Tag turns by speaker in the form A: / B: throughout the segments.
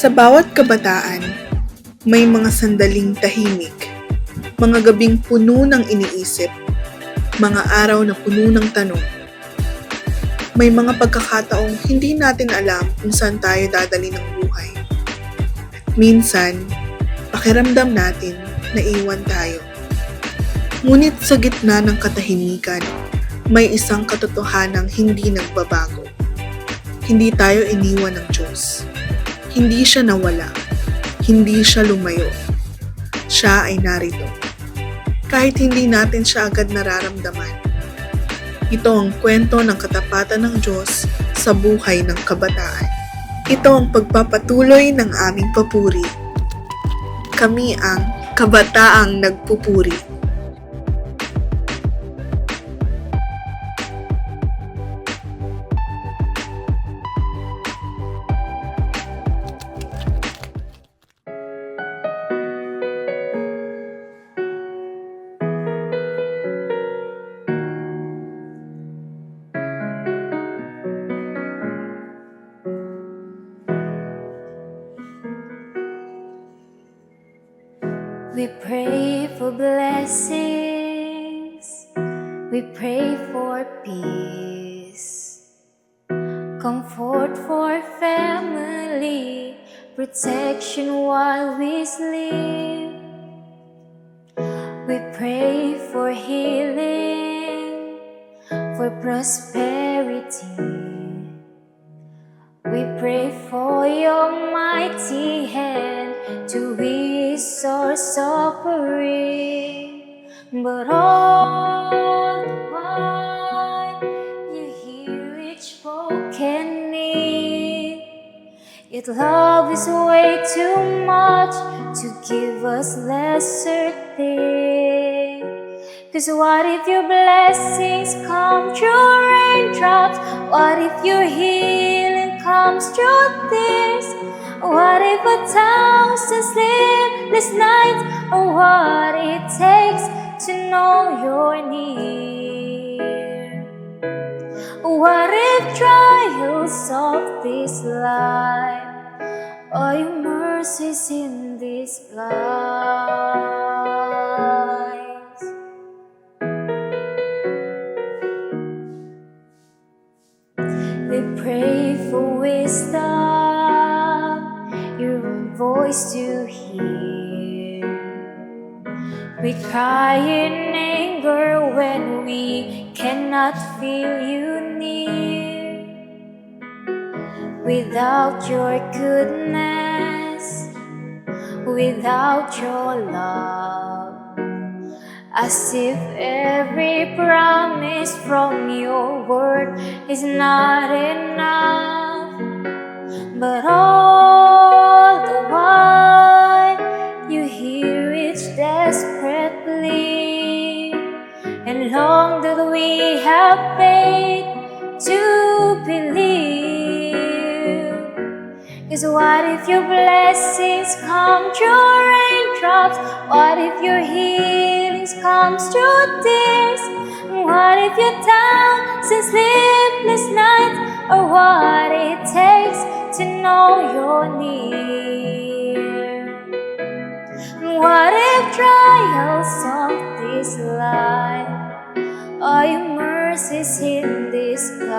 A: Sa bawat kabataan, may mga sandaling tahimik, mga gabing puno ng iniisip, mga araw na puno ng tanong. May mga pagkakataong hindi natin alam kung saan tayo dadali ng buhay. Minsan, pakiramdam natin na iwan tayo. Ngunit sa gitna ng katahimikan, may isang katotohanang hindi nagbabago. Hindi tayo iniwan ng Diyos. Hindi siya nawala. Hindi siya lumayo. Siya ay narito. Kahit hindi natin siya agad nararamdaman. Ito ang kwento ng katapatan ng Diyos sa buhay ng kabataan. Ito ang pagpapatuloy ng aming papuri. Kami ang Kabataang Nagpupuri.
B: We pray for blessings, we pray for peace, comfort for family, protection while we sleep. We pray for healing, for prosperity. We pray for your mighty hand to ease our suffering. But all the while, you hear each broken need. Yet love is way too much to give us lesser things. 'Cause what if your blessings come through raindrops? What if your healing comes through tears? What if 1,000 sleepless nights are what it takes to know you're near? What if trials of this life are your mercies in disguise? We pray for wisdom, your voice to hear. We cry in anger when we cannot feel you near. Without your goodness, without your love, as if every promise from your word is not enough. But all the while, you hear each desperate plea, and long that we have faith to believe. 'Cause what if your blessings come through raindrops? What if your healings comes through tears? What if your 1,000 sleepless nights are what it takes to know you're near? What if trials of this life are your mercies in disguise?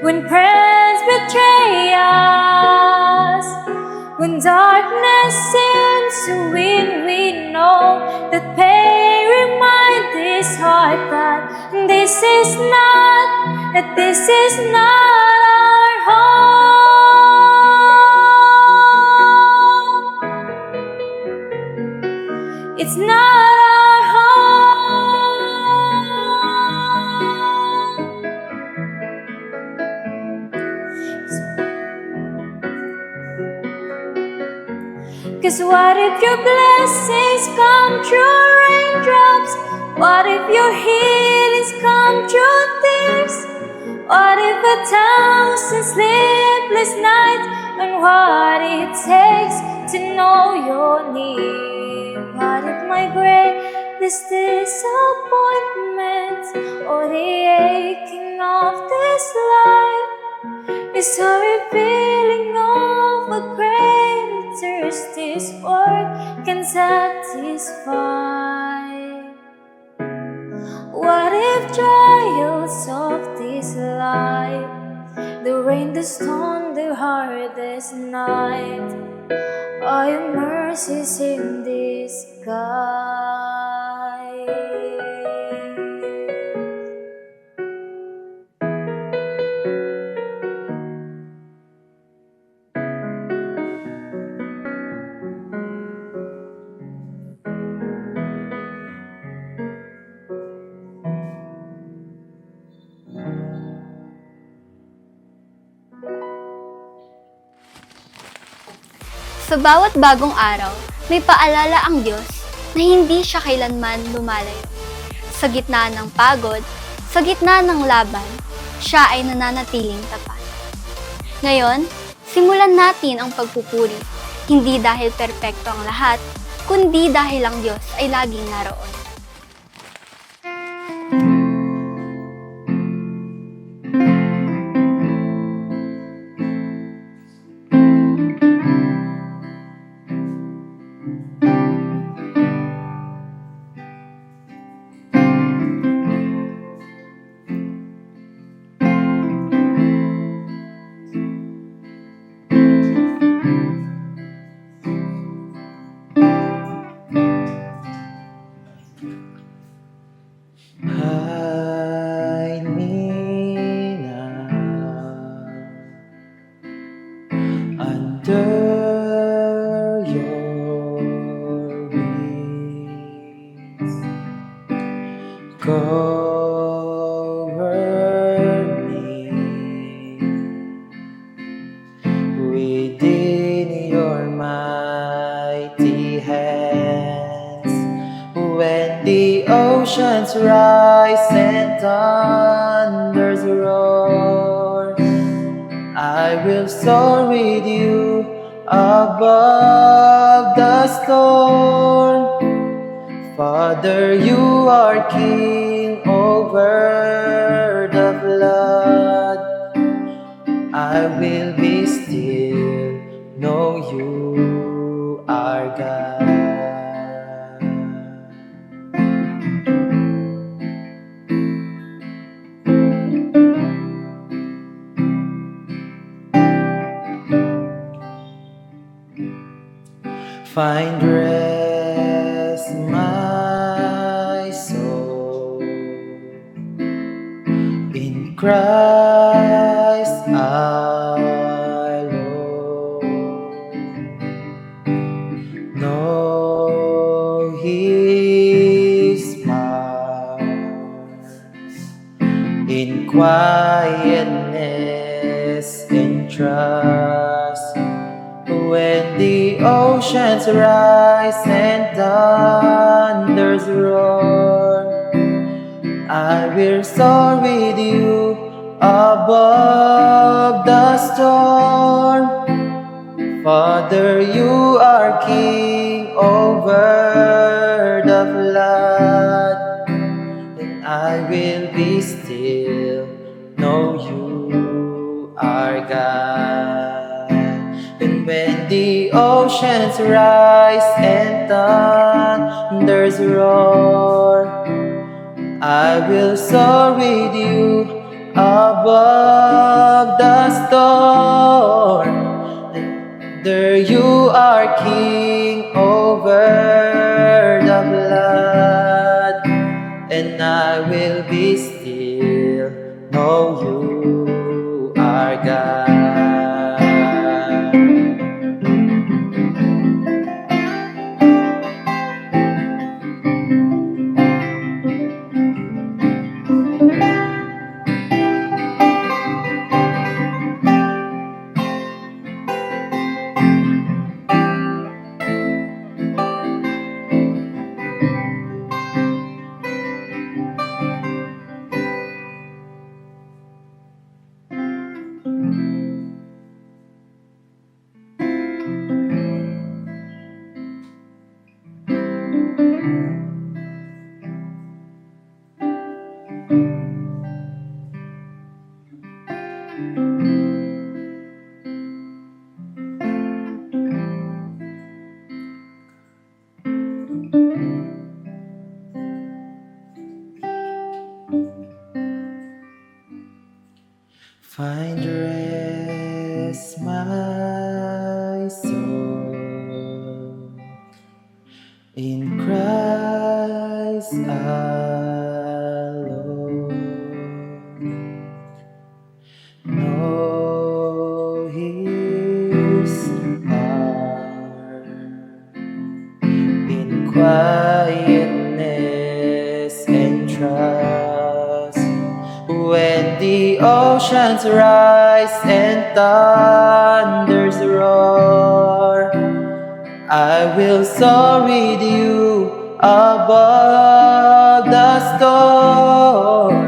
B: When friends betray us, when darkness seems to win, we know that pain reminds this heart that this is not our home. It's not our home. 'Cause what if your blessings come through raindrops? What if your healings come through tears? What if 1,000 sleepless nights and what it takes to know you're near? What if my greatest disappointment or the aching of this life It's a revealing of a greater thirst this world can satisfy. What if trials of this life, the rain, the storm, the hardest night, are your mercies in disguise?
C: Sa bawat bagong araw, may paalala ang Diyos na hindi siya kailanman lumalayo. Sa gitna ng pagod, sa gitna ng laban, siya ay nananatiling tapat. Ngayon, simulan natin ang pagpupuri, hindi dahil perpekto ang lahat, kundi dahil ang Diyos ay laging naroon.
D: Hide me now under your wings. Cover me within your mighty hands. When the oceans rise and thunders roar, I will soar with you above the storm. Father, you are king over the flood. I will be still, know you are God. Find rest, my soul, in Christ alone. Know His powers in quietness and trust. When the oceans rise and thunders roar, I will soar with you above the storm. Father, you are king over the flood, and I will be still, know you are God. And when the oceans rise and thunders roar, I will soar with you above the storm. And there you are king over the flood, and I will be still, know you are God. alone. No, His heart in quietness and trust. When the oceans rise and thunders roar, I will soar with you above the storm.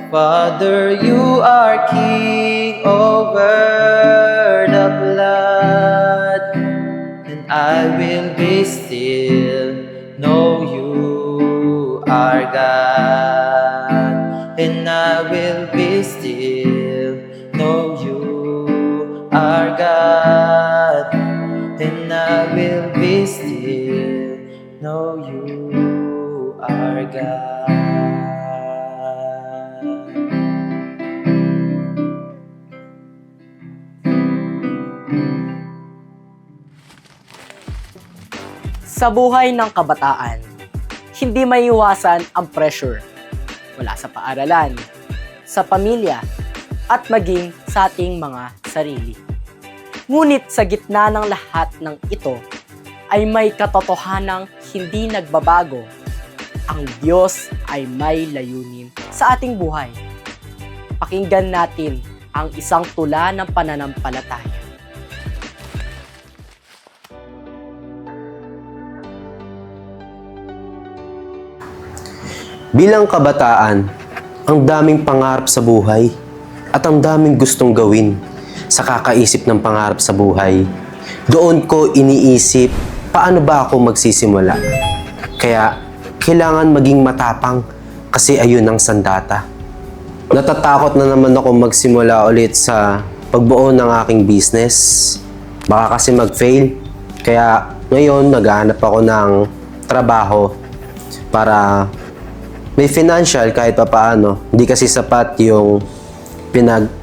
D: Father, you are king over the flood, and I will be still, know you are God. And I will be still, know you are God. And I will be still, know you are God.
E: Sa buhay ng kabataan, hindi maiwasan ang pressure mula sa paaralan, sa pamilya, at maging sa ating mga sarili. Ngunit sa gitna ng lahat ng ito, ay may katotohanang hindi nagbabago. Ang Diyos ay may layunin sa ating buhay. Pakinggan natin ang isang tula ng pananampalataya.
F: Bilang kabataan, ang daming pangarap sa buhay at ang daming gustong gawin. Sa kakaisip ng pangarap sa buhay, doon ko iniisip paano ba ako magsisimula. Kaya kailangan maging matapang kasi ayun ang sandata. Natatakot na naman ako magsimula ulit sa pagbuo ng aking business. Baka kasi mag-fail. Kaya ngayon naghahanap ako ng trabaho para may financial kahit pa paano. Hindi kasi sapat yung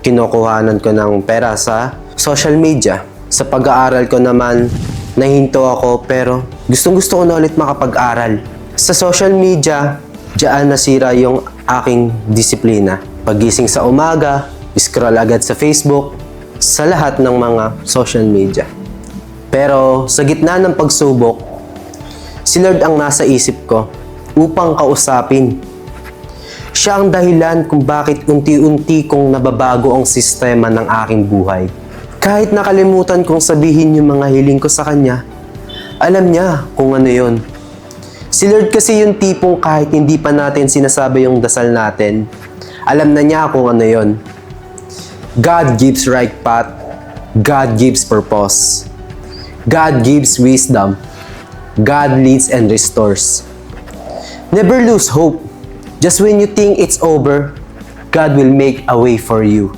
F: kinukuhanan ko ng pera sa social media. Sa pag-aaral ko naman, nahinto ako pero gustong-gusto ko na ulit makapag-aral. Sa social media, diyan nasira yung aking disiplina. Pagising sa umaga, scroll agad sa Facebook, sa lahat ng mga social media. Pero sa gitna ng pagsubok, si Lord ang nasa isip ko upang kausapin. Siya ang dahilan kung bakit unti-unti kong nababago ang sistema ng aking buhay. Kahit nakalimutan kong sabihin yung mga hiling ko sa Kanya, alam niya kung ano yon. Si Lord kasi yung tipong kahit hindi pa natin sinasabi yung dasal natin, alam na niya kung ano yon. God gives right path. God gives purpose. God gives wisdom. God leads and restores. Never lose hope. Just when you think it's over, God will make a way for you.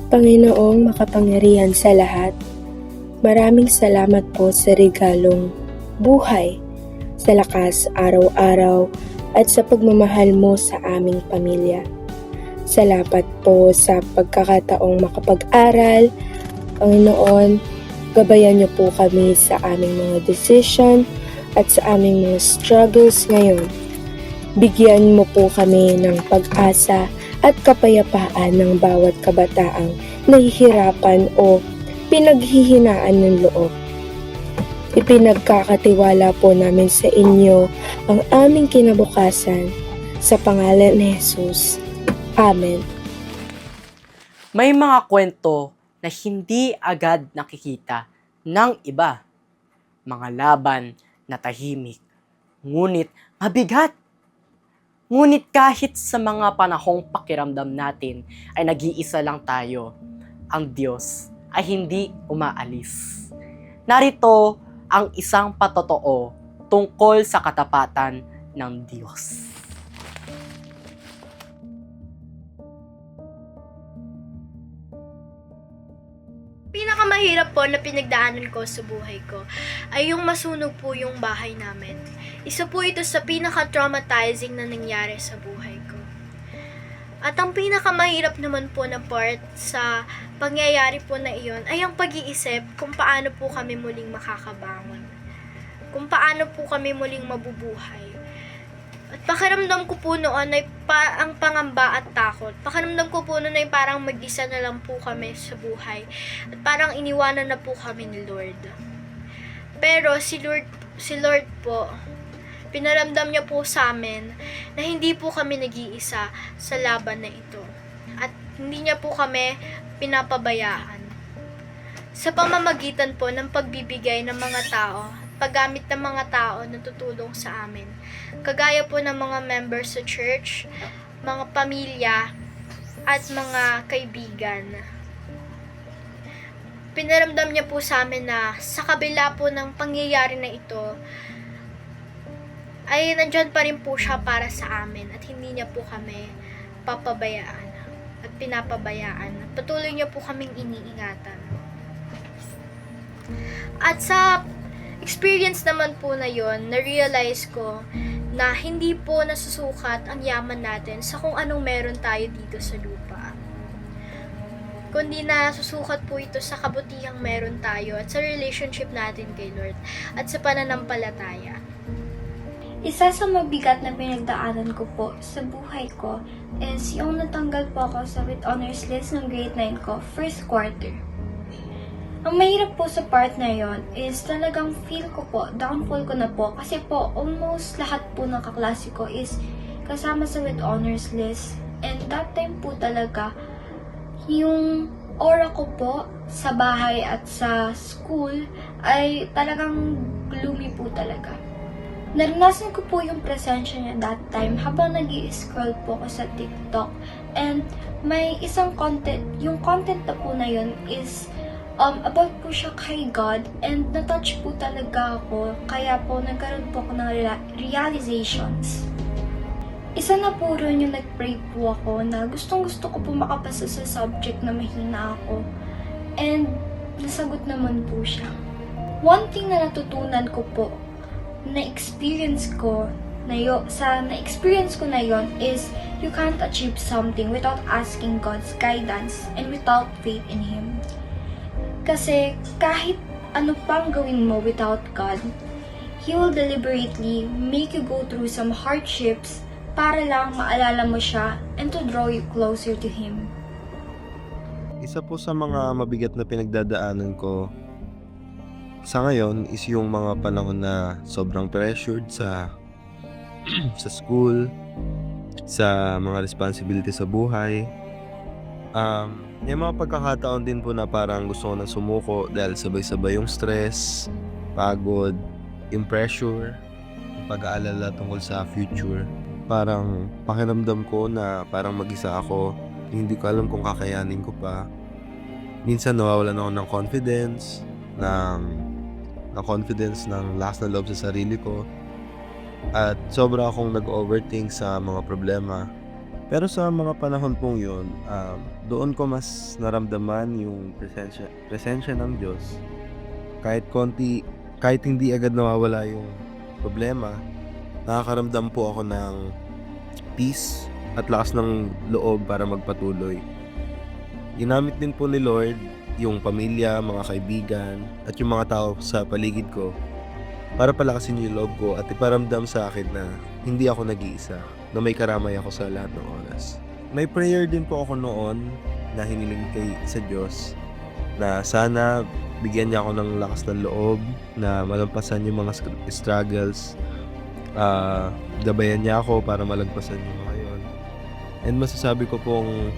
G: Panginoong makapangyarihan sa lahat, maraming salamat po sa regalong buhay, sa lakas araw-araw at sa pagmamahal mo sa aming pamilya. Salamat po sa pagkakataong makapag-aral. Panginoon, gabayan niyo po kami sa aming mga decision at sa aming mga struggles ngayon. Bigyan mo po kami ng pag-asa at kapayapaan ng bawat kabataang nahihirapan o pinaghihinaan ng loob. Ipinagkakatiwala po namin sa inyo ang aming kinabukasan sa pangalan ni Jesus. Amen.
E: May mga kwento na hindi agad nakikita ng iba. Mga laban na tahimik, ngunit mabigat. Ngunit kahit sa mga panahong pakiramdam natin ay nag-iisa lang tayo, ang Diyos ay hindi umaalis. Narito ang isang patotoo tungkol sa katapatan ng Diyos.
H: Pinakamahirap po na pinagdaanan ko sa buhay ko ay yung masunog po yung bahay namin. Isa po ito sa pinaka-traumatizing na nangyari sa buhay ko. At ang pinakamahirap naman po na part sa pangyayari po na iyon ay ang pag-iisip kung paano po kami muling makakabangon. Kung paano po kami muling mabubuhay. At pakiramdam ko po noon ay ang pangamba at takot. Pakiramdam ko po noon ay parang mag-isa na lang po kami sa buhay. At parang iniwanan na po kami ni Lord. Pero si Lord po, pinaramdam niya po sa amin na hindi po kami nag-iisa sa laban na ito. At hindi niya po kami pinapabayaan. Sa pamamagitan po ng pagbibigay ng mga tao, paggamit ng mga tao na tutulong sa amin. Kagaya po ng mga members sa church, mga pamilya, at mga kaibigan. Pinaramdam niya po sa amin na sa kabila po ng pangyayari na ito, ay nandyan pa rin po siya para sa amin at hindi niya po kami papabayaan at pinapabayaan. Patuloy niya po kaming iniingatan. At sa experience naman po na yon, na-realize ko na hindi po nasusukat ang yaman natin sa kung anong meron tayo dito sa lupa. Kundi nasusukat po ito sa kabutihang meron tayo at sa relationship natin kay Lord at sa pananampalataya.
B: Isa sa mabigat na pinagdaanan ko po sa buhay ko is yung natanggal po ako sa with honors list ng grade 9 ko, first quarter. Ang mahirap po sa part na yon is talagang feel ko po, downfall ko na po kasi po almost lahat po ng kaklase ko is kasama sa with honors list. And that time po talaga, yung aura ko po sa bahay at sa school ay talagang gloomy po talaga. Naranasan ko po yung presensya niya that time habang nag-i-scroll po ako sa TikTok. And may isang content, yung content na po na yun is about po siya kay God. And na-touch po talaga ako, kaya po nagkaroon po ako ng realizations. Isa na po rin yung nag-pray po ako na gustong-gusto ko po makapasa sa subject na mahina ako. And nasagot naman po siya. One thing na natutunan ko po na-experience ko na yon is you can't achieve something without asking God's guidance and without faith in Him. Kasi kahit ano pang gawin mo without God, He will deliberately make you go through some hardships para lang maalala mo siya and to draw you closer to Him.
I: Isa po sa mga mabigat na pinagdadaanan ko sa ngayon is yung mga panahon na sobrang pressured sa sa school, sa mga responsibility sa buhay. May mga pagkakataon din po na parang gusto ko na sumuko dahil sabay-sabay yung stress, pagod, yung pressure, yung pag-aalala tungkol sa future. Parang pakiramdam ko na parang mag-isa ako, hindi ko alam kung kakayanin ko pa. Minsan nawawalan ako ng confidence, ng lakas na loob sa sarili ko. At sobra akong nag-overthink sa mga problema. Pero sa mga panahon pong yun, doon ko mas naramdaman yung presensya ng Diyos. Kahit hindi agad nawawala yung problema, nakakaramdam po ako ng peace at lakas ng loob para magpatuloy. Ginamit din po ni Lord yung pamilya, mga kaibigan, at yung mga tao sa paligid ko para palakasin yung loob ko at iparamdam sa akin na hindi ako nag-iisa, na may karamay ako sa lahat ng oras. May prayer din po ako noon na hiniling sa Diyos na sana bigyan niya ako ng lakas ng loob na malampasan yung mga struggles. Gabayan niya ako para malagpasan yung mga yun. And masasabi ko pong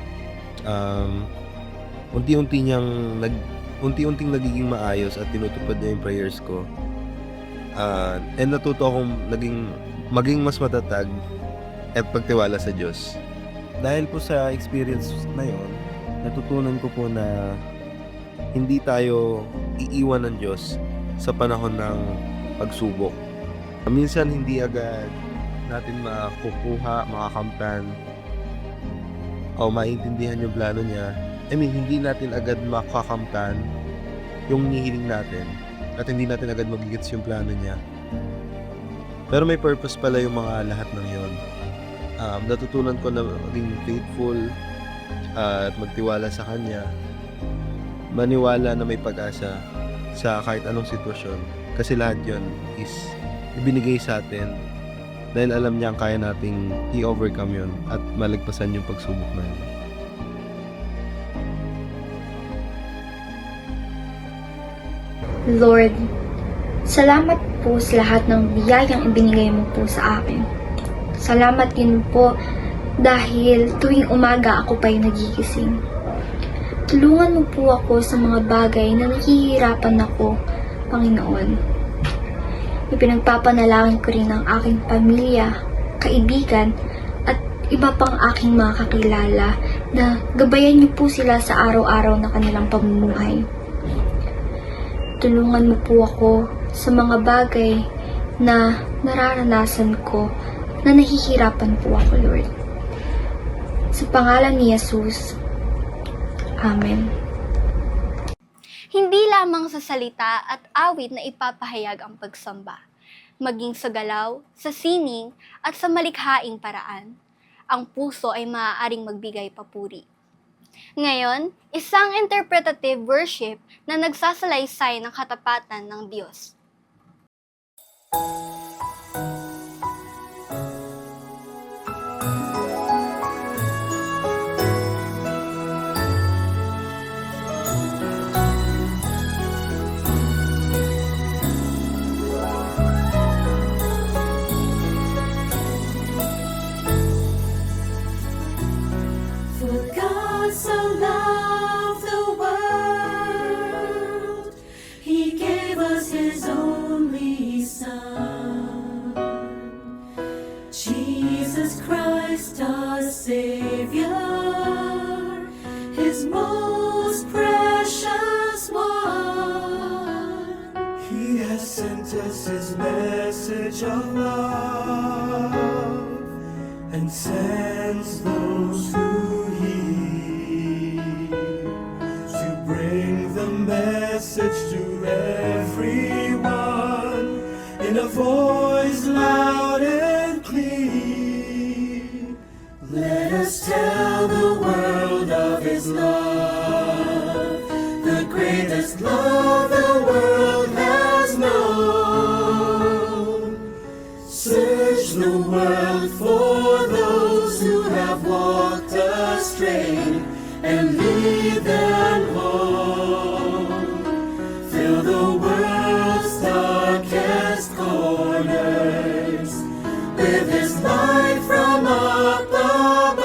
I: unti-unting nagiging maayos at tinutupad niya yung prayers ko. And natuto akong maging mas matatag at pagtiwala sa Diyos. Dahil po sa experience na yon, natutunan ko po na hindi tayo iiwan ng Diyos sa panahon ng pagsubok. Minsan hindi agad natin makakamtan o maintindihan yung plano niya. Hindi natin agad makakamtan yung nihiling natin at hindi natin agad magigets yung plano niya. Pero may purpose pala yung mga lahat ng yon. natutunan ko na maging faithful at magtiwala sa Kanya. Maniwala na may pag-asa sa kahit anong sitwasyon. Kasi lahat yon is ibinigay sa atin dahil alam niya ang kaya nating i-overcome yon at malagpasan yung pagsubok na yun.
J: Lord, salamat po sa lahat ng biyayang ibinigay mo po sa akin. Salamat din po dahil tuwing umaga ako pa'y nagigising. Tulungan mo po ako sa mga bagay na nahihirapan ako, Panginoon. Ipinagpapanalangin ko rin ang aking pamilya, kaibigan, at iba pang aking mga kakilala na gabayan niyo po sila sa araw-araw na kanilang pamumuhay. Tulungan mo po ako sa mga bagay na nararanasan ko na nahihirapan po ako, Lord. Sa pangalan ni Jesus, Amen.
C: Hindi lamang sa salita at awit na ipapahayag ang pagsamba, maging sa galaw, sa sining, at sa malikhaing paraan. Ang puso ay maaaring magbigay papuri. Ngayon, isang interpretative worship na nagsasalaysay ng katapatan ng Diyos.
B: For God so loved the world, He gave us His only Son, Jesus Christ our Savior, His most precious one.
K: He has sent us His message of love and sends those who heed to bring the message to everyone in a voice loud and clear. Let us tell the world of His love, the greatest love the world has known. Search the world for those who have walked astray and lead them home. Fill the world's darkest corners with His light from up above.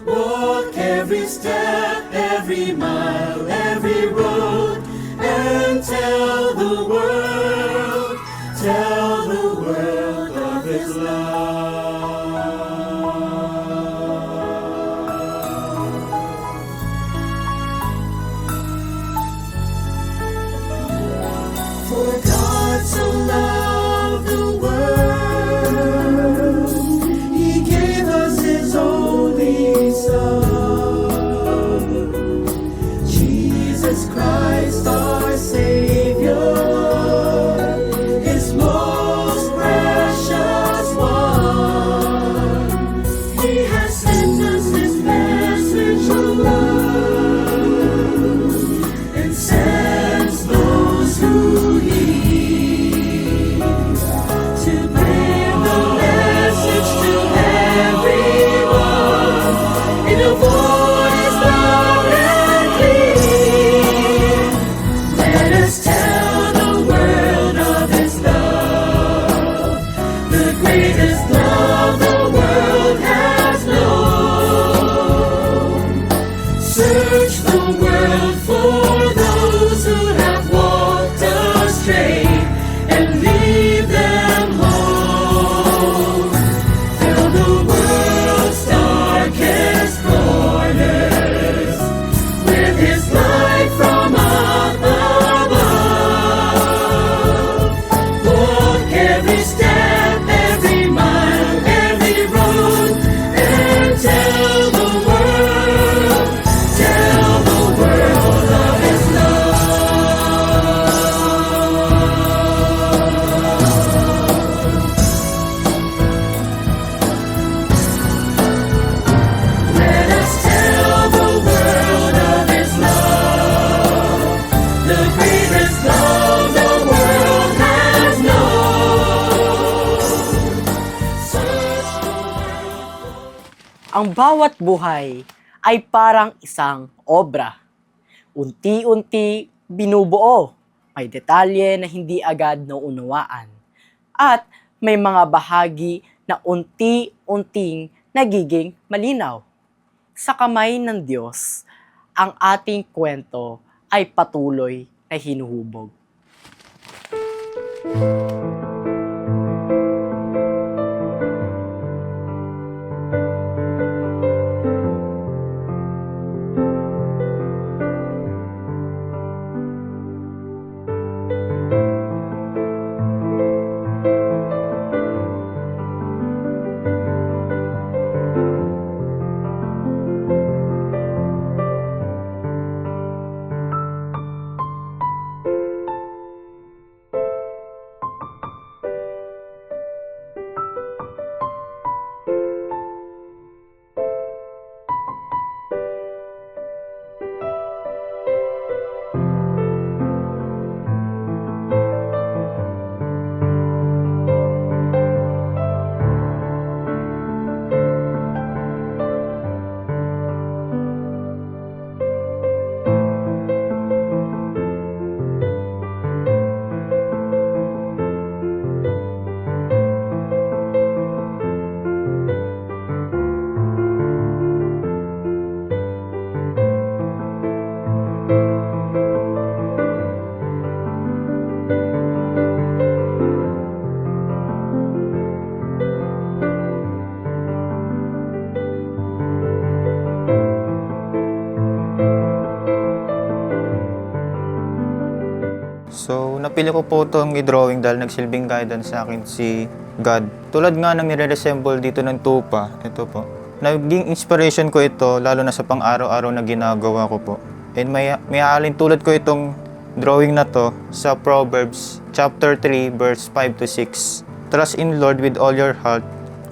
K: Walk every step, every mile, every road, and tell the world of His love. For God so loved the world, He gave us His only Son,
E: Ang bawat buhay ay parang isang obra. Unti-unti binubuo. May detalye na hindi agad nauunawaan. At may mga bahagi na unti-unting nagiging malinaw. Sa kamay ng Diyos, ang ating kwento ay patuloy na hinuhubog.
L: So, napili ko po itong i-drawing dahil nagsilbing guidance sa akin si God. Tulad nga ng nire-resemble dito ng tupa, ito po. Naging inspiration ko ito, lalo na sa pang-araw-araw na ginagawa ko po. And may halin tulad ko itong drawing na to sa Proverbs chapter 3, verse 5 to 6. Trust in Lord with all your heart,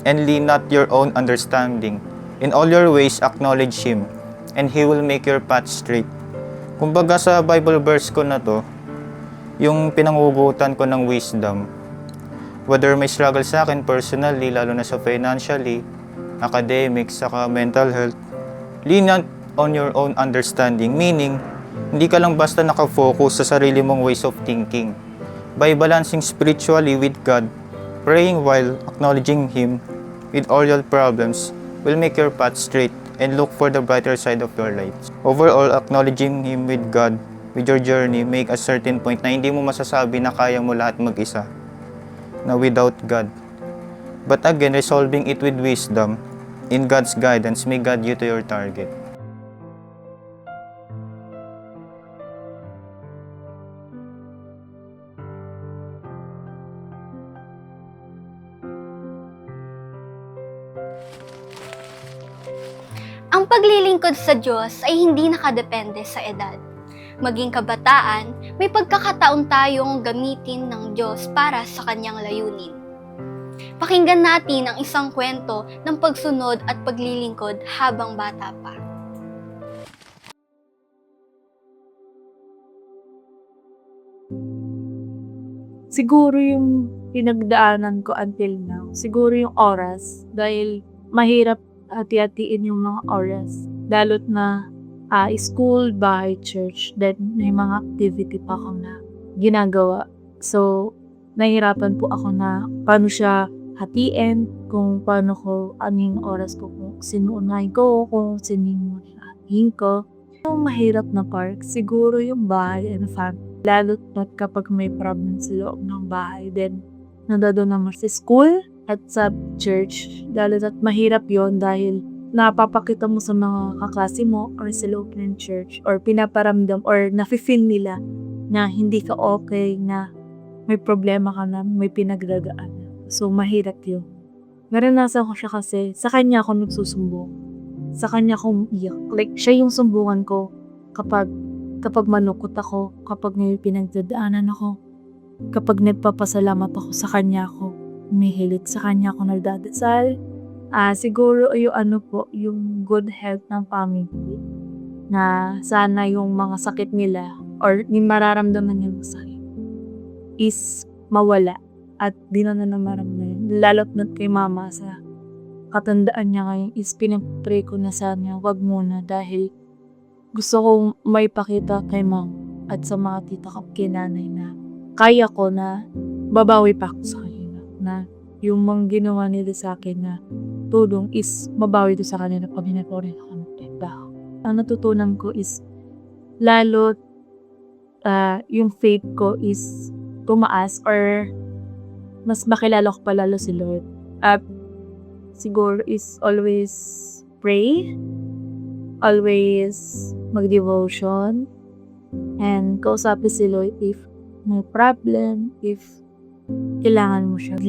L: and lean not your own understanding. In all your ways acknowledge Him, and He will make your path straight. Kumbaga sa Bible verse ko na to, yung pinangugutan ko ng wisdom. Whether may struggle sa akin personally, lalo na sa financially, academics, saka mental health, lean not on your own understanding. Meaning, hindi ka lang basta nakafocus sa sarili mong ways of thinking. By balancing spiritually with God, praying while acknowledging Him with all your problems will make your path straight and look for the brighter side of your life. Overall, acknowledging Him with God with your journey, make a certain point na hindi mo masasabi na kaya mo lahat mag-isa, na without God. But again, resolving it with wisdom, in God's guidance, may guide you to your target.
C: Ang paglilingkod sa Diyos ay hindi nakadepende sa edad. Maging kabataan, may pagkakataon tayong gamitin ng Diyos para sa kanyang layunin. Pakinggan natin ang isang kwento ng pagsunod at paglilingkod habang bata pa.
M: Siguro yung pinagdaanan ko until now, siguro yung oras, dahil mahirap hati-hatiin yung mga oras. Lalo't na school, bahay, church, then may mga activity pa ako na ginagawa. So, nahihirapan po ako na paano siya hatiin, kung paano ko, anong oras ko, kung sinuunahin ko, kung sino hatiin ko. Yung mahirap na part, siguro yung bahay and family. Lalo't na kapag may problem sa loob ng bahay, then nandoon naman sa school at sa church. Lalo't at mahirap yon dahil napapakita mo sa mga kaklase mo or sa loob ng church or pinaparamdam or nafe-feel nila na hindi ka okay, na may problema ka na, may pinagdagaan. So, mahirap yun. Naranasan ko siya kasi sa kanya ako nagsusumbong. Sa kanya ako umiyak. Like, siya yung sumbungan ko kapag malungkot ako, kapag may pinagdadaanan ako, kapag nagpapasalamat ako sa kanya ako, umihilig sa kanya ako nagdadasal. Siguro yung good health ng family, na sana yung mga sakit nila or yung mararamdaman yung sakit is mawala at di na maramdaman. Lalo't na kay mama sa katandaan niya ngayon is pinag-pray ko na sana wag muna dahil gusto kong may pakita kay mom at sa mga tita ko kay nanay na kaya ko na babawi pa ako sa kanila. Na yung mga ginawa nila sa akin na tulong is mabawi doon sa kanila pag hinapori ako ng trabaho. Ang natutunan ko is lalo yung faith ko is tumaas or mas makilala ko palalo si Lord. At siguro is always pray, always mag-devotion, and kausapin si Lord if may problem, if kailangan mo siya.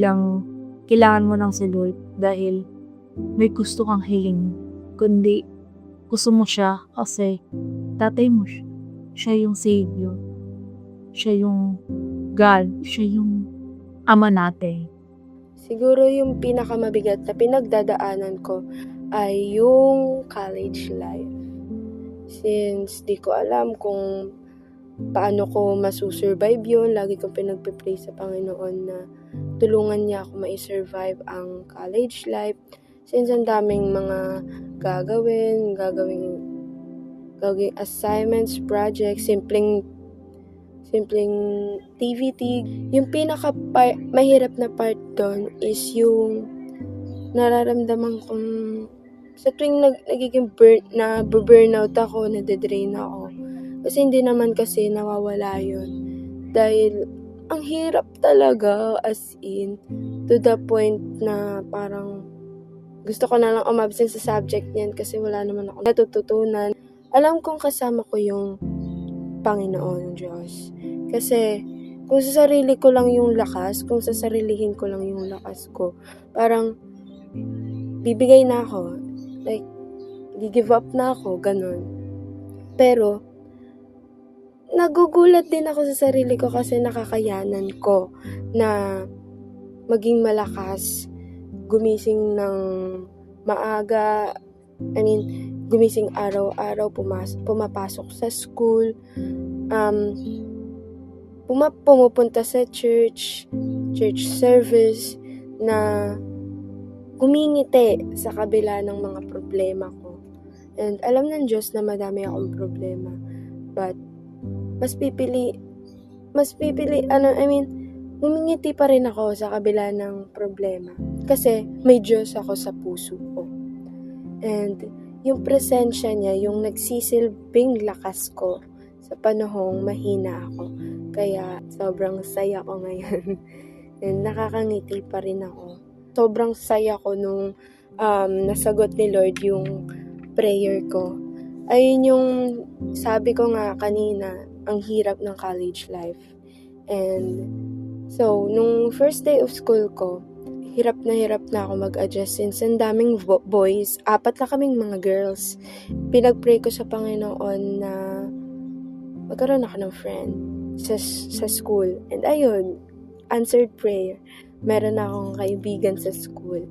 M: Kailangan mo lang si Lord dahil may gusto kang hiling, kundi gusto mo siya kasi tatay mo siya. Siya yung Savior. Siya yung God. Siya yung Ama natin.
G: Siguro yung pinakamabigat na pinagdadaanan ko ay yung college life. Since di ko alam kung paano ko masusurvive yun, lagi kong pinagpipray sa Panginoon na tulungan niya ako ma-survive ang college life. Since ang daming mga gagawing assignments, projects, simpleng activity. Yung mahirap na part doon is yung nararamdaman kong sa tuwing nagiging burnout ako, nade-drain ako. Kasi hindi naman kasi nawawala yun. Dahil ang hirap talaga, as in, to the point na parang gusto ko na lang umabsent sa subject niyan kasi wala naman ako natututunan. Alam kong kasama ko yung Panginoon, Diyos. Kasi kung sa sarili ko lang yung lakas, kung sa sarilihin ko lang yung lakas ko, parang bibigay na ako. Like, give up na ako, ganun. Pero, nagugulat din ako sa sarili ko kasi nakakayanan ko na maging malakas, gumising ng maaga, gumising araw-araw, pumapasok sa school, pumupunta sa church service, na gumingiti sa kabila ng mga problema ko. And alam ng Diyos na madami akong problema. But, gumingiti pa rin ako sa kabila ng problema. Kasi may Diyos ako sa puso ko. And yung presensya niya, yung nagsisilbing lakas ko sa panahong mahina ako. Kaya sobrang saya ko ngayon. And nakakangiti pa rin ako. Sobrang saya ko nung nasagot ni Lord yung prayer ko. Ayun yung sabi ko nga kanina, ang hirap ng college life. And so, nung first day of school ko, hirap na ako mag-adjust since ang daming boys, 4 na kaming mga girls. Pinag-pray ko sa Panginoon na magkaroon ako ng friend sa school. And ayun, answered prayer. Meron akong kaibigan sa school.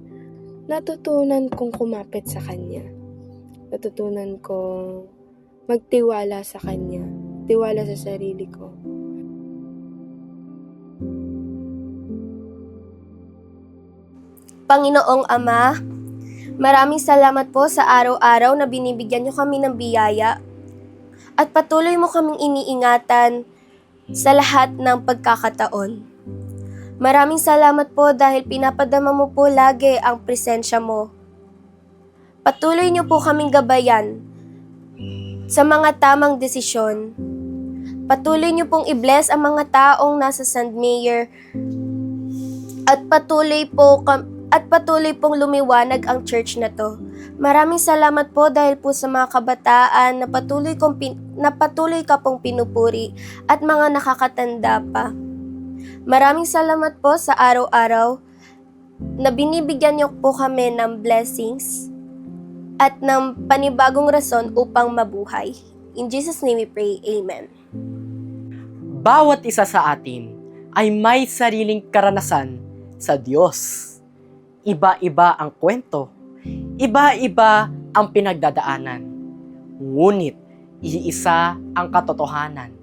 G: Natutunan kong kumapit sa kanya. Natutunan kong magtiwala sa kanya. Tiwala sa sarili ko.
N: Panginoong Ama, maraming salamat po sa araw-araw na binibigyan niyo kami ng biyaya at patuloy mo kaming iniingatan sa lahat ng pagkakataon. Maraming salamat po dahil pinapadama mo po lagi ang presensya mo. Patuloy niyo po kaming gabayan sa mga tamang desisyon. Patuloy niyo pong i-bless ang mga taong nasa St. Mayor at patuloy pong lumiwanag ang church na to. Maraming salamat po dahil po sa mga kabataan na patuloy ka pong pinupuri at mga nakakatanda pa. Maraming salamat po sa araw-araw na binibigyan niyo po kami ng blessings at ng panibagong rason upang mabuhay. In Jesus' name we pray, Amen.
E: Bawat isa sa atin ay may sariling karanasan sa Diyos. Iba-iba ang kwento, iba-iba ang pinagdadaanan. Ngunit, iisa ang katotohanan.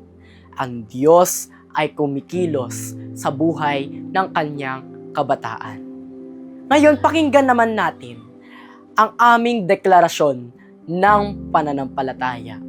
E: Ang Diyos ay kumikilos sa buhay ng kanyang kabataan. Ngayon, pakinggan naman natin ang aming deklarasyon ng pananampalataya.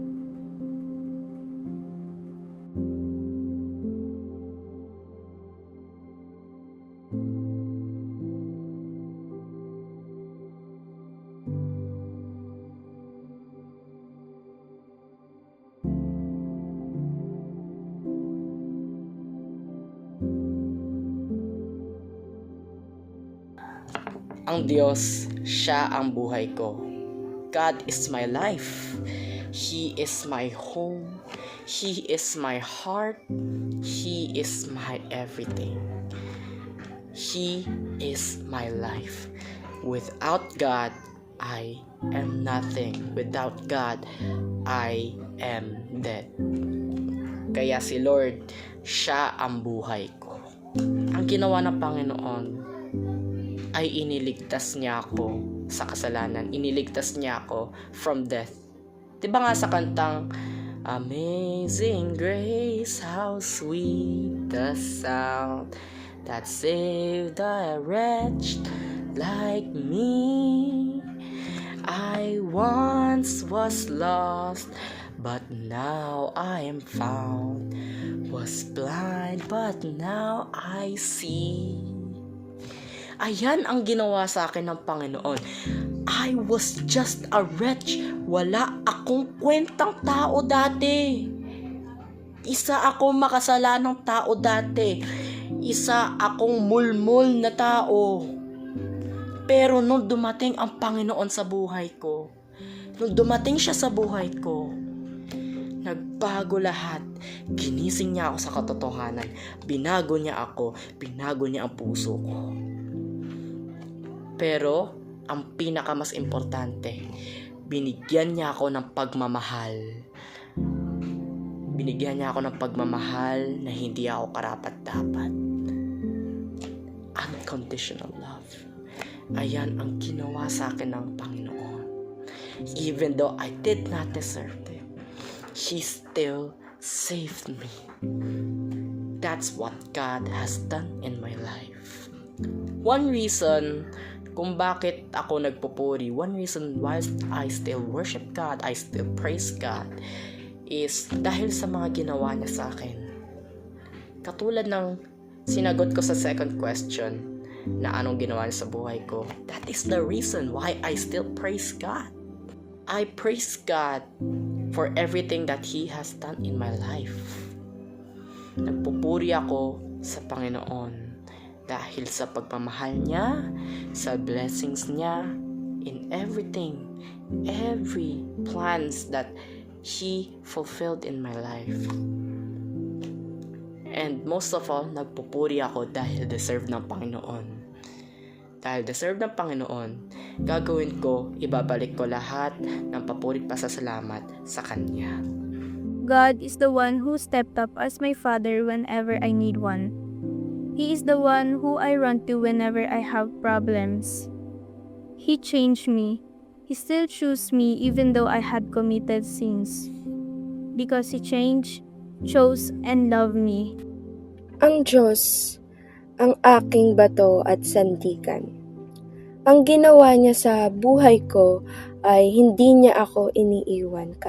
E: Ang Diyos, siya ang buhay ko. God is my life. He is my home. He is my heart. He is my everything. He is my life. Without God, I am nothing. Without God, I am dead. Kaya si Lord, siya ang buhay ko. Ang ginawa ng Panginoon ay iniligtas niya ako sa kasalanan. Iniligtas niya ako from death. Diba nga sa kantang Amazing Grace, how sweet the sound that saved a wretch like me. I once was lost, but now I am found. Was blind, but now I see. Ayan ang ginawa sa akin ng Panginoon. I was just a wretch. Wala akong kwentang tao dati. Isa akong makasalanang tao dati. Isa akong mulmul na tao. Pero nung dumating ang Panginoon sa buhay ko, nung dumating siya sa buhay ko, nagbago lahat. Ginising niya ako sa katotohanan. Binago niya ako. Binago niya ang puso ko. Pero, ang pinakamas importante, binigyan niya ako ng pagmamahal. Binigyan niya ako ng pagmamahal na hindi ako karapat-dapat. Unconditional love. Ayan ang ginawa sa akin ng Panginoon. Even though I did not deserve it, He still saved me. That's what God has done in my life. One reason kung bakit ako nagpupuri, one reason why I still worship God, I still praise God, is dahil sa mga ginawa niya sa akin. Katulad ng sinagot ko sa second question, na anong ginawa niya sa buhay ko. That is the reason why I still praise God. I praise God for everything that He has done in my life. Nagpupuri ako sa Panginoon dahil sa pagmamahal niya, sa blessings niya, in everything, every plans that He fulfilled in my life. And most of all, nagpupuri ako dahil deserve ng Panginoon. Dahil deserve ng Panginoon, gagawin ko, ibabalik ko lahat ng papuri pa sa salamat sa Kanya.
O: God is the one who stepped up as my father whenever I need one. He is the one who I run to whenever I have problems. He changed me. He still chose me even though I had committed sins. Because He changed, chose, and loved me.
G: Ang Diyos, ang aking bato at sandigan. Ang ginawa niya sa buhay ko ay hindi niya ako iniiwan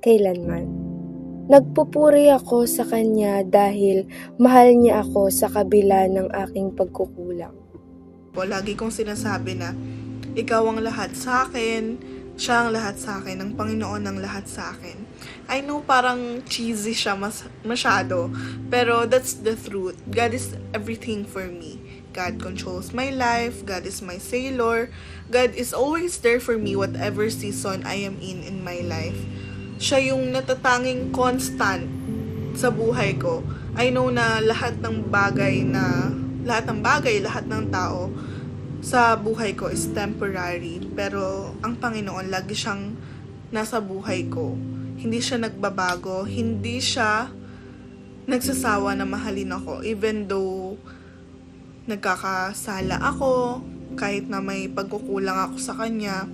G: kailanman. Nagpupuri ako sa Kanya dahil mahal niya ako sa kabila ng aking pagkukulang.
A: Lagi kong sinasabi na ikaw ang lahat sa akin, siya ang lahat sa akin, ang Panginoon ang lahat sa akin. I know parang cheesy siya masyado, pero that's the truth. God is everything for me. God controls my life, God is my sailor, God is always there for me whatever season I am in my life. Siya yung natatanging constant sa buhay ko. I know na lahat ng bagay, lahat ng tao sa buhay ko is temporary. Pero ang Panginoon, lagi siyang nasa buhay ko. Hindi siya nagbabago. Hindi siya nagsasawa na mahalin ako. Even though nagkakasala ako, kahit na may pagkukulang ako sa Kanya,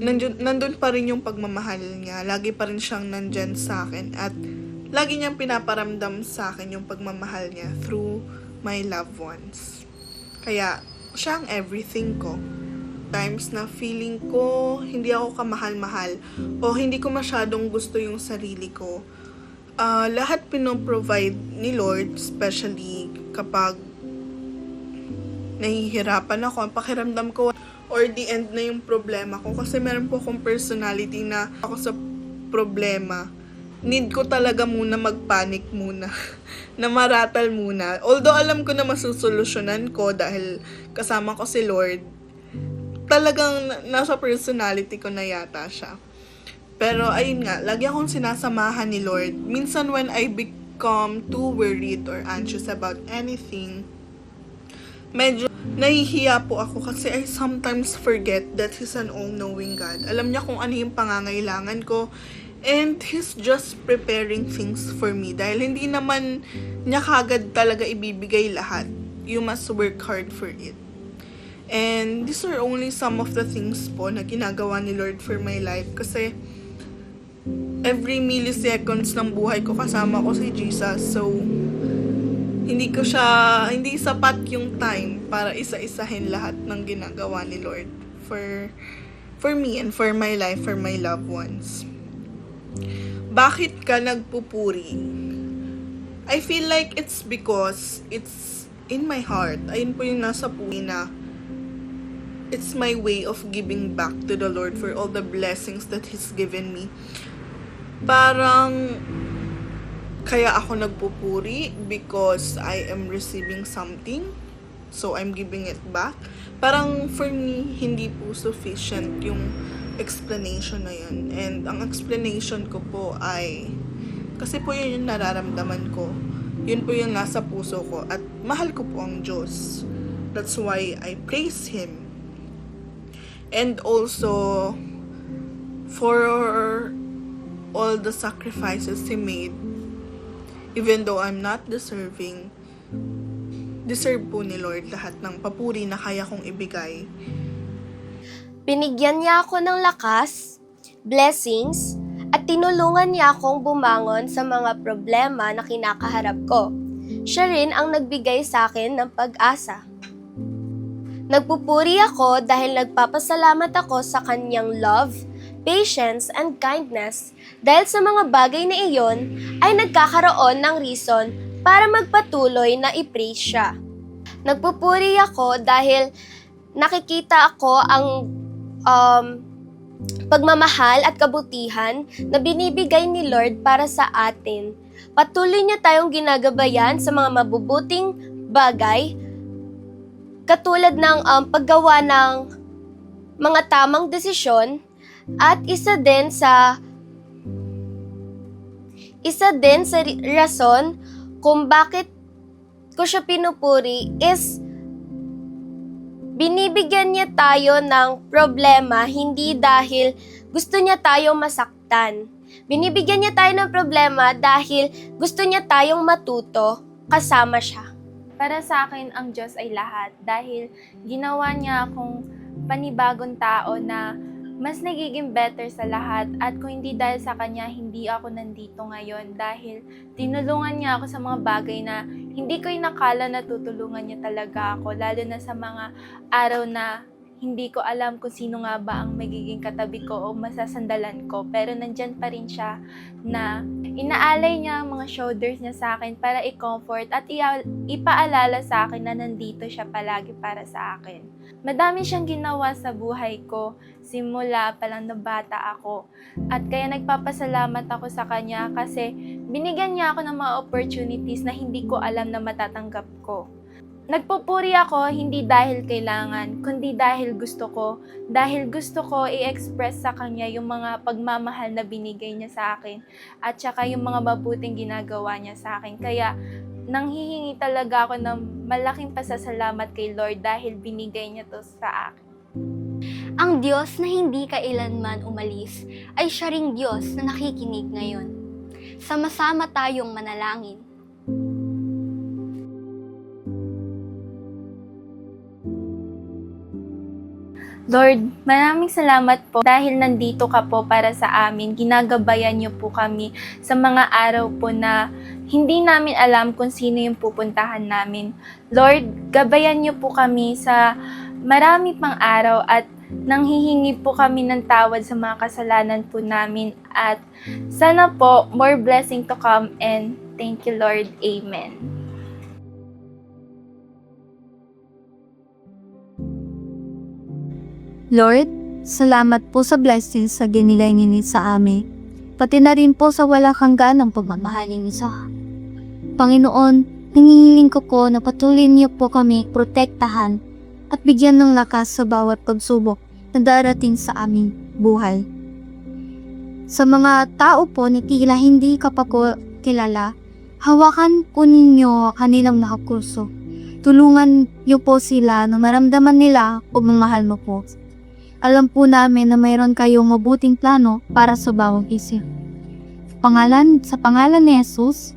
A: nandun pa rin yung pagmamahal niya. Lagi pa rin siyang nandyan sa akin. At lagi niyang pinaparamdam sa akin yung pagmamahal niya through my loved ones. Kaya, siya ang everything ko. times na feeling ko hindi ako kamahal-mahal o hindi ko masyadong gusto yung sarili ko. Lahat pinoprovide ni Lord, especially kapag nahihirapan ako, ang pakiramdam ko or the end na yung problema ko. Kasi meron po akong personality na ako sa problema, need ko talaga muna magpanic muna, na maratal muna. Although alam ko na masusolusyonan ko dahil kasama ko si Lord, talagang nasa personality ko na yata siya. Pero ayun nga, lagi akong sinasamahan ni Lord. Minsan when I become too worried or anxious about anything, medyo nahihiya po ako kasi I sometimes forget that He's an all-knowing God. Alam niya kung ano yung pangangailangan ko. And He's just preparing things for me. Dahil hindi naman niya kagad talaga ibibigay lahat. You must work hard for it. And these are only some of the things po na ginagawa ni Lord for my life. Kasi every milliseconds ng buhay ko kasama ko si Jesus. So, hindi sapat yung time para isa-isahin lahat ng ginagawa ni Lord for me and for my life, for my loved ones. Bakit ka nagpupuri? I feel like it's because it's in my heart. Ayun po yung nasa puwi na it's my way of giving back to the Lord for all the blessings that He's given me. Parang kaya ako nagpupuri because I am receiving something, so I'm giving it back. Parang for me, hindi po sufficient yung explanation na yun. And ang explanation ko po ay, kasi po yun yung nararamdaman ko. Yun po yung nasa puso ko. At mahal ko po ang Diyos. That's why I praise Him. And also, for all the sacrifices He made, even though I'm not deserving, deserve po ni Lord lahat ng papuri na kaya kong ibigay.
N: Binigyan niya ako ng lakas, blessings, at tinulungan niya akong bumangon sa mga problema na kinakaharap ko. Siya rin ang nagbigay sa akin ng pag-asa. Nagpupuri ako dahil nagpapasalamat ako sa kanyang love, patience, and kindness. Dahil sa mga bagay na iyon, ay nagkakaroon ng reason para magpatuloy na i-praise siya. Nagpupuri ako dahil nakikita ako ang pagmamahal at kabutihan na binibigay ni Lord para sa atin. Patuloy niya tayong ginagabayan sa mga mabubuting bagay, katulad ng paggawa ng mga tamang desisyon, at isa din sa rason kung bakit ko siya pinupuri is binibigyan niya tayo ng problema hindi dahil gusto niya tayong masaktan. Binibigyan niya tayo ng problema dahil gusto niya tayong matuto kasama siya.
O: Para sa akin, ang Diyos ay lahat dahil ginawa niya akong panibagong tao na mas nagiging better sa lahat, at kung hindi dahil sa Kanya, hindi ako nandito ngayon dahil tinulungan niya ako sa mga bagay na hindi ko inakala na tutulungan niya talaga ako, lalo na sa mga araw na hindi ko alam kung sino nga ba ang magiging katabi ko o masasandalan ko, pero nandyan pa rin siya na inaalay niya ang mga shoulders niya sa akin para i-comfort at ipaalala sa akin na nandito siya palagi para sa akin. Madami siyang ginawa sa buhay ko simula pa lang na bata ako, at kaya nagpapasalamat ako sa kanya kasi binigyan niya ako ng mga opportunities na hindi ko alam na matatanggap ko. Nagpupuri ako hindi dahil kailangan, kundi dahil gusto ko i-express sa kanya yung mga pagmamahal na binigay niya sa akin at saka yung mga mabuting ginagawa niya sa akin. Kaya nanghihingi talaga ako ng malaking pasasalamat kay Lord dahil binigay niya to sa akin.
C: Ang Diyos na hindi kailanman umalis ay siya ring Diyos na nakikinig ngayon. Sama-sama tayong manalangin.
O: Lord, maraming salamat po dahil nandito ka po para sa amin. Ginagabayan niyo po kami sa mga araw po na hindi namin alam kung sino yung pupuntahan namin. Lord, gabayan niyo po kami sa marami pang araw at Nanghihingi po kami ng tawad sa mga kasalanan po namin at sana po more blessing to come and thank you Lord. Amen.
P: Lord, salamat po sa blessings sa ginilay ninyo sa amin, pati na rin po sa walang hangganang pagmamahal ninyo sa Panginoon, hinihiling ko na patuloy niyo po kami protektahan at bigyan ng lakas sa bawat pagsubok na darating sa aming buhay. Sa mga tao po na tila hindi ka pa ko kilala, hawakan po ninyo kanilang nakakurso. Tulungan niyo po sila na maramdaman nila o mamahal mo po. Alam po namin na mayroon kayong mabuting plano para sa bawat isa. Sa pangalan ni Jesus,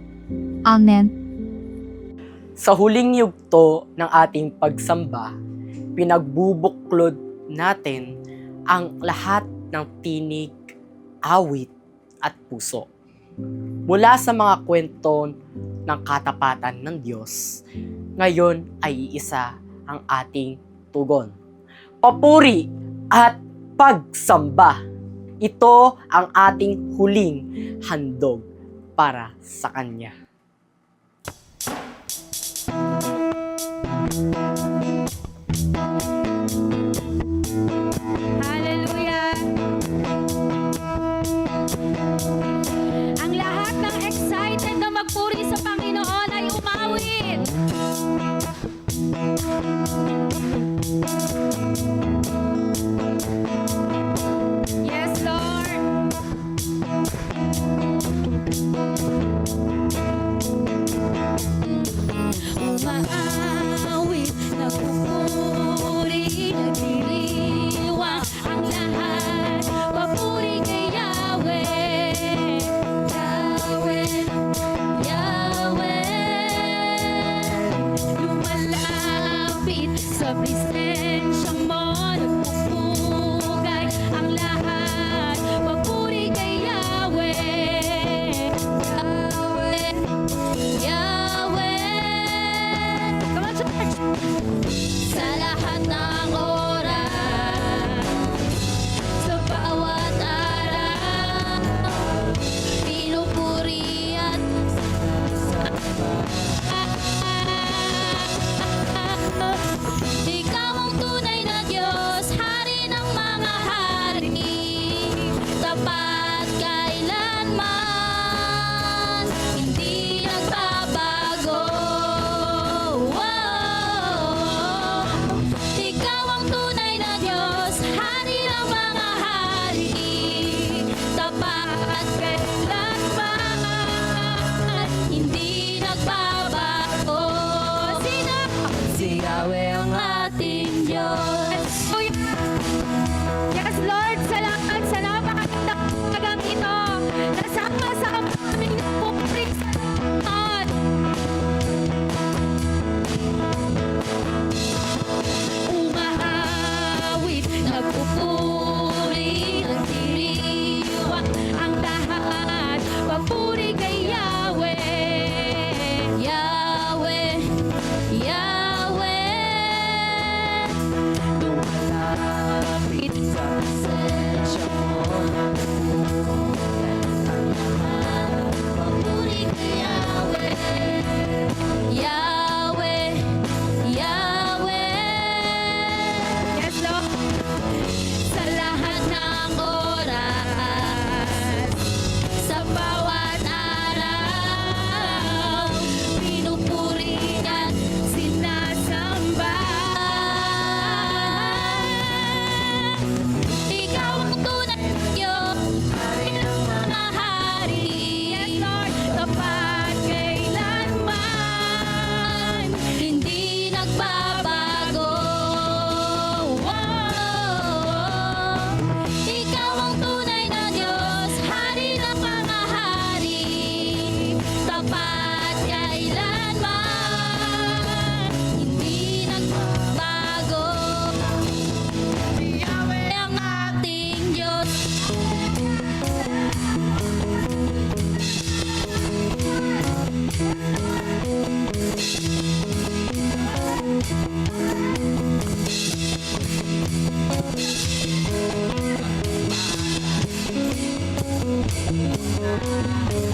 P: Amen.
E: Sa huling yugto ng ating pagsamba, pinagbubuklod natin ang lahat ng tinig, awit at puso. Mula sa mga kwento ng katapatan ng Diyos, ngayon ay iisa ang ating tugon. Papuri at pagsamba. Ito ang ating huling handog para sa Kanya.
B: Hallelujah! Ang lahat ng excited na magpuri sa Panginoon ay umawit. Yes, Lord! Umaawit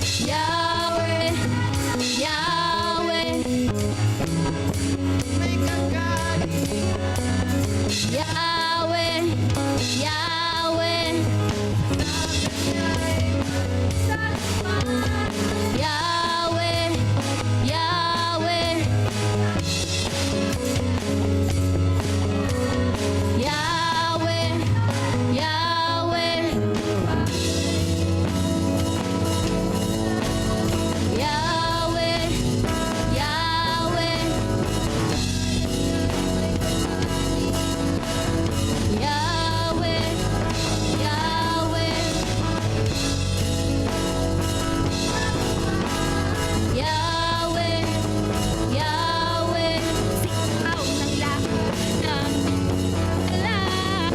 B: Yahweh, Yahweh, Yahweh, Yahweh, Yahweh, Yahweh, Yahweh, Yahweh, Yahweh, Yahweh, Yahweh, Yahweh, Yahweh, sikaw ng lahat ng lahat.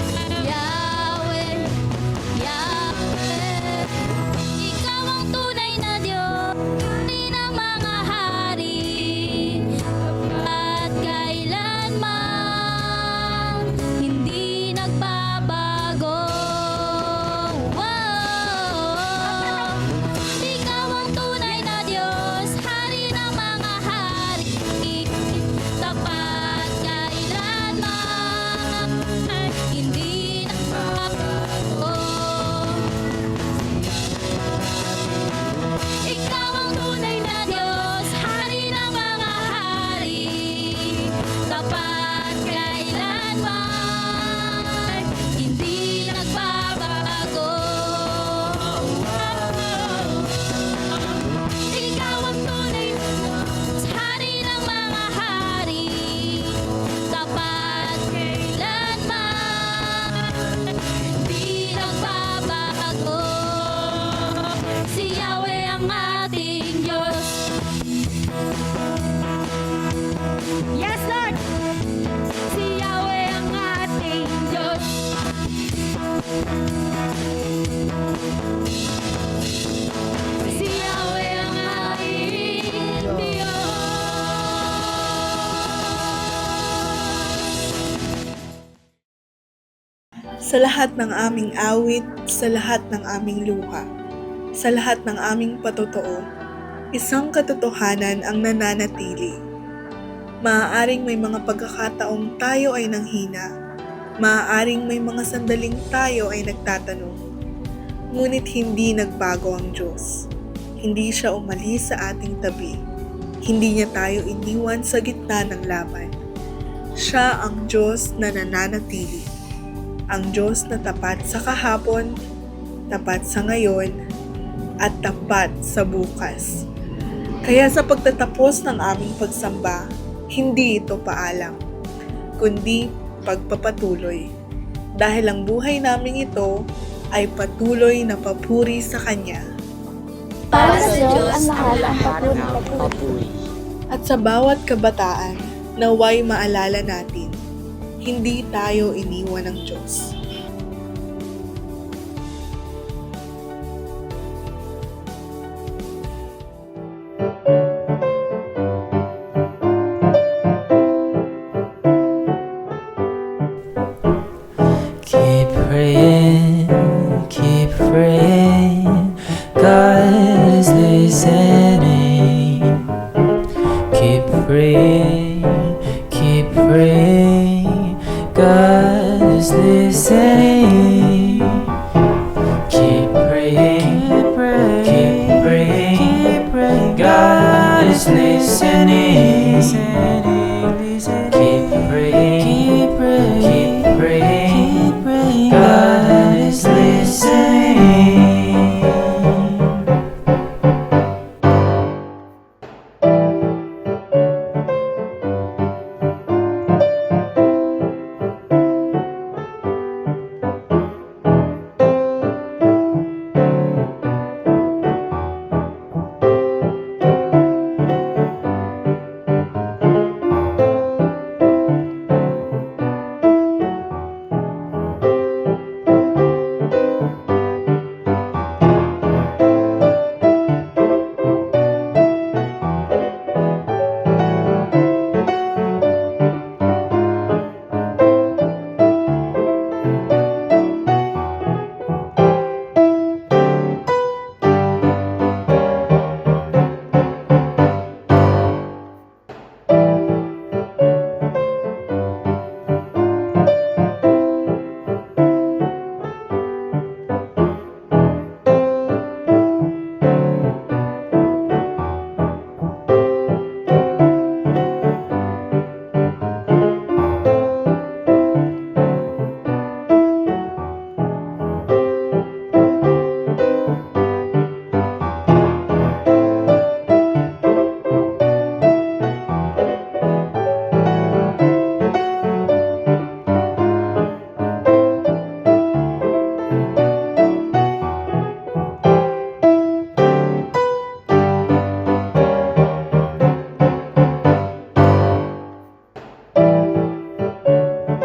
B: Yahweh, Yahweh, ikaw ang tunay na Diyos, hari ng mga hari, at kailanman hindi nagbabago. Wow! Ikaw ang tunay na Diyos, hari ng mga hari, tapat kailanman hindi nagbabago. Ikaw ang tunay na Diyos, hari ng mga hari, tapat kailanman hindi nagbabago. Ikaw ang tunay na Diyos, hari ng mga hari, tapat kailanman hindi nagbabago. Si Yahweh ang ating Diyos. Yes, Lord! Si Yahweh ang ating Diyos. Si Yahweh ang ating Diyos.
A: Sa lahat ng aming awit, sa lahat ng aming luha, sa lahat ng aming patotoo, isang katotohanan ang nananatili. Maaaring may mga pagkakataong tayo ay nanghina, maaaring may mga sandaling tayo ay nagtatanong, ngunit hindi nagbago ang Diyos. Hindi siya umalis sa ating tabi. Hindi niya tayo iniwan sa gitna ng laban. Siya ang Diyos na nananatili. Ang Diyos na tapat sa kahapon, tapat sa ngayon, at tapat sa bukas. Kaya sa pagtatapos ng aming pagsamba, hindi ito paalam, kundi pagpapatuloy. Dahil ang buhay namin ito ay patuloy na papuri sa Kanya.
P: Para sa Diyos ang mahal ang papuri.
A: At sa bawat kabataan, naway maalala natin, hindi tayo iniwan ng Diyos.